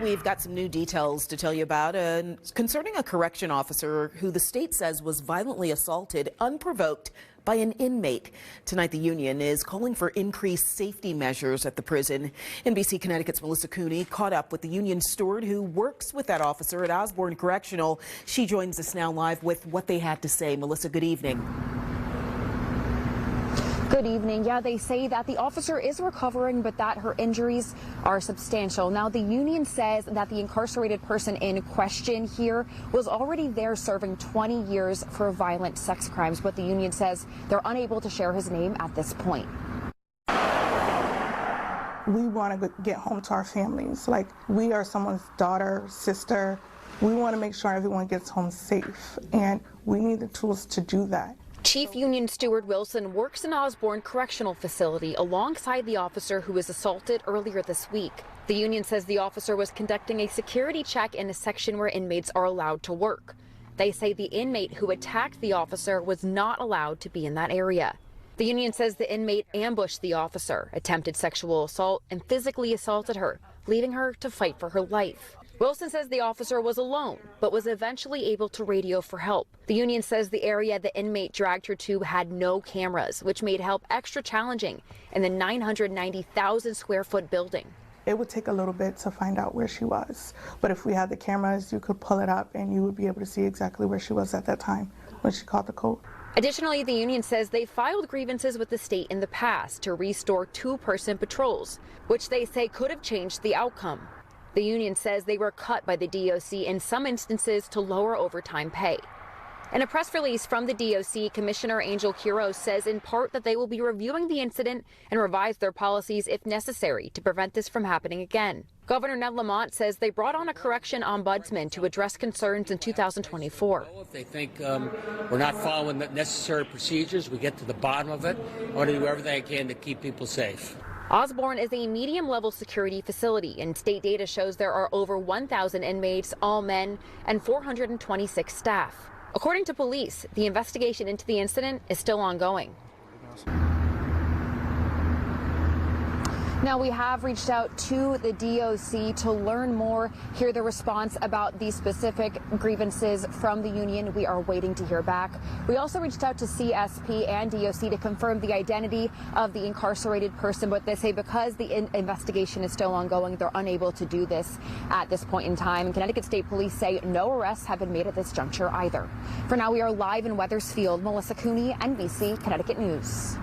We've got some new details to tell you about concerning a correction officer who the state says was violently assaulted unprovoked by an inmate. Tonight, the union is calling for increased safety measures at the prison. NBC Connecticut's Melissa Cooney caught up with the union steward who works with that officer at Osborn Correctional. She joins us now live with what they had to say. Melissa, good evening. Good evening. Yeah, they say that the officer is recovering, but that her injuries are substantial. Now, the union says that the incarcerated person in question here was already there serving 20 years for violent sex crimes, but the union says they're unable to share his name at this point. We want to get home to our families. Like, we are someone's daughter, sister. We want to make sure everyone gets home safe, and we need the tools to do that. Chief Union Steward Wilson works in Osborn Correctional Facility alongside the officer who was assaulted earlier this week. The union says the officer was conducting a security check in a section where inmates are allowed to work. They say the inmate who attacked the officer was not allowed to be in that area. The union says the inmate ambushed the officer, attempted sexual assault, and physically assaulted her, leaving her to fight for her life. Wilson says the officer was alone, but was eventually able to radio for help. The union says the area the inmate dragged her to had no cameras, which made help extra challenging in the 990,000 square foot building. It would take a little bit to find out where she was, but if we had the cameras, you could pull it up and you would be able to see exactly where she was at that time when she called the code. Additionally, the union says they filed grievances with the state in the past to restore two-person patrols, which they say could have changed the outcome. The union says they were cut by the DOC in some instances to lower overtime pay. In a press release from the DOC, Commissioner Angel Quiroz says in part that they will be reviewing the incident and revise their policies if necessary to prevent this from happening again. Governor Ned Lamont says they brought on a correction ombudsman to address concerns in 2024. If they think we're not following the necessary procedures, we get to the bottom of it. I want to do everything I can to keep people safe. Osborn is a medium-level security facility, and state data shows there are over 1,000 inmates, all men, and 426 staff. According to police, the investigation into the incident is still ongoing. Now, we have reached out to the DOC to learn more, hear the response about the specific grievances from the union. We are waiting to hear back. We also reached out to CSP and DOC to confirm the identity of the incarcerated person, but they say because the investigation is still ongoing, they're unable to do this at this point in time. And Connecticut State Police say no arrests have been made at this juncture either. For now, we are live in Wethersfield. Melissa Cooney, NBC Connecticut News.